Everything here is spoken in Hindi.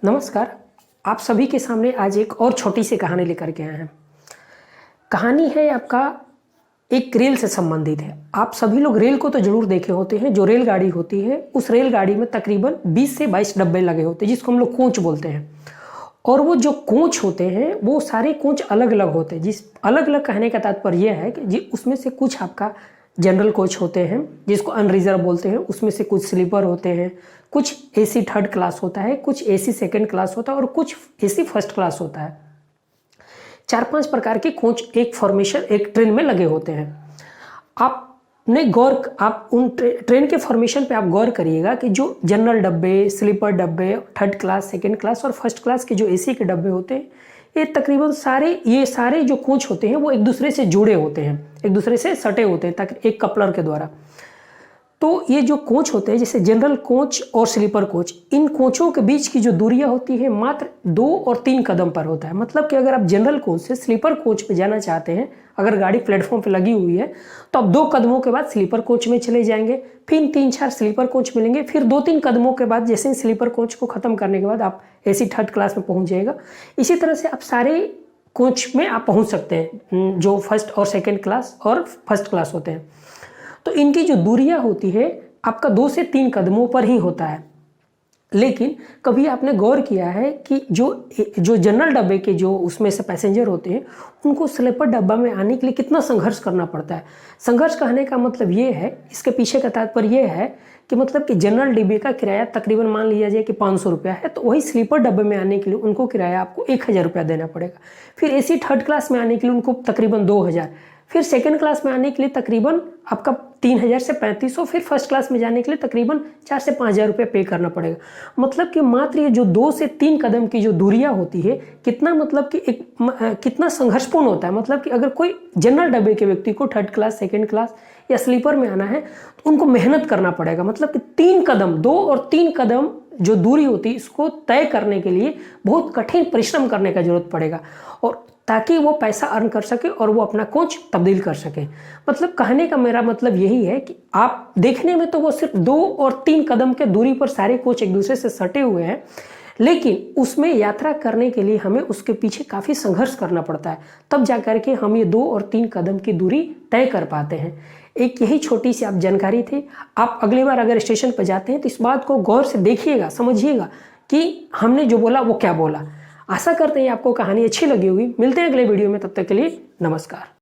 नमस्कार। आप सभी के सामने आज एक और छोटी सी कहानी लेकर के आए हैं। कहानी है आपका एक रेल से संबंधित है। आप सभी लोग रेल को तो जरूर देखे होते हैं। जो रेलगाड़ी होती है उस रेलगाड़ी में तकरीबन 20 से 22 डब्बे लगे होते हैं जिसको हम लोग कोच बोलते हैं। और वो जो कोच होते हैं वो सारे कोच अलग अलग होते हैं। जिस अलग अलग कहने का तात्पर्य यह है कि उसमें से कुछ आपका जनरल कोच होते हैं जिसको अनरिजर्व बोलते हैं, उसमें से कुछ स्लीपर होते हैं, कुछ एसी थर्ड क्लास होता है, कुछ एसी सेकंड क्लास होता है और कुछ एसी फर्स्ट क्लास होता है। 4-5 प्रकार के कोच एक फॉर्मेशन एक ट्रेन में लगे होते हैं। आप उन ट्रेन के फॉर्मेशन पे आप गौर करिएगा कि जो जनरल डब्बे, स्लीपर डब्बे, थर्ड क्लास, सेकंड क्लास और फर्स्ट क्लास के जो एसी के डब्बे होते हैं ये तकरीबन सारे जो कोच होते हैं वो एक दूसरे से जुड़े होते हैं, एक दूसरे से सटे होते हैं ताकि एक कपलर के द्वारा। तो ये जो कोच होते हैं जैसे जनरल कोच और स्लीपर कोच, इन कोचों के बीच की जो दूरियां होती है मात्र 2 और 3 कदम पर होता है। मतलब कि अगर आप जनरल कोच से स्लीपर कोच पे जाना चाहते हैं, अगर गाड़ी प्लेटफॉर्म पे लगी हुई है तो आप 2 कदमों के बाद स्लीपर कोच में चले जाएंगे, फिर 3-4 स्लीपर कोच मिलेंगे, फिर 2-3 कदमों के बाद जैसे ही स्लीपर कोच को खत्म करने के बाद आप एसी थर्ड क्लास में पहुंच जाएगा। इसी तरह से आप सारे कोच में आप पहुंच सकते हैं जो फर्स्ट और सेकेंड क्लास और फर्स्ट क्लास होते हैं। तो इनकी जो दूरियां होती है आपका 2 से 3 कदमों पर ही होता है। लेकिन कभी आपने गौर किया है कि जो जनरल डब्बे के जो उसमें से पैसेंजर होते हैं उनको स्लीपर डब्बा में आने के लिए कितना संघर्ष करना पड़ता है। संघर्ष कहने का मतलब ये है, इसके पीछे का तात्पर्य ये है कि मतलब कि जनरल डब्बे का किराया तकरीबन मान लिया जाए कि 500 रुपया है, तो वही स्लीपर डब्बे में आने के लिए उनको किराया आपको 1000 रुपया देना पड़ेगा। फिर एसी थर्ड क्लास में आने के लिए उनको तकरीबन 2000, फिर सेकंड क्लास में आने के लिए तकरीबन आपका 3000 से 3500, फिर फर्स्ट क्लास में जाने के लिए तकरीबन 4 से 5000 रुपये पे करना पड़ेगा। मतलब कि मात्र ये जो 2 से 3 कदम की जो दूरियां होती है कितना मतलब कि कितना संघर्षपूर्ण होता है। मतलब कि अगर कोई जनरल डब्बे के व्यक्ति को थर्ड क्लास, सेकंड क्लास या स्लीपर में आना है तो उनको मेहनत करना पड़ेगा। मतलब कि 3 कदम, 2 और 3 कदम जो दूरी होती है इसको तय करने के लिए बहुत कठिन परिश्रम करने का जरूरत पड़ेगा, और ताकि वो पैसा अर्न कर सके और वो अपना कोच तब्दील कर सके। मतलब कहने का मेरा मतलब यही है कि आप देखने में तो वो सिर्फ 2 और 3 कदम के दूरी पर सारे कोच एक दूसरे से सटे हुए हैं, लेकिन उसमें यात्रा करने के लिए हमें उसके पीछे काफ़ी संघर्ष करना पड़ता है, तब जाकर के हम ये 2 और 3 कदम की दूरी तय कर पाते हैं। एक यही छोटी सी आप जानकारी थी। आप अगली बार अगर स्टेशन पर जाते हैं तो इस बात को गौर से देखिएगा, समझिएगा कि हमने जो बोला वो क्या बोला। आशा करते हैं आपको कहानी अच्छी लगी होगी। मिलते हैं अगले वीडियो में, तब तक के लिए नमस्कार।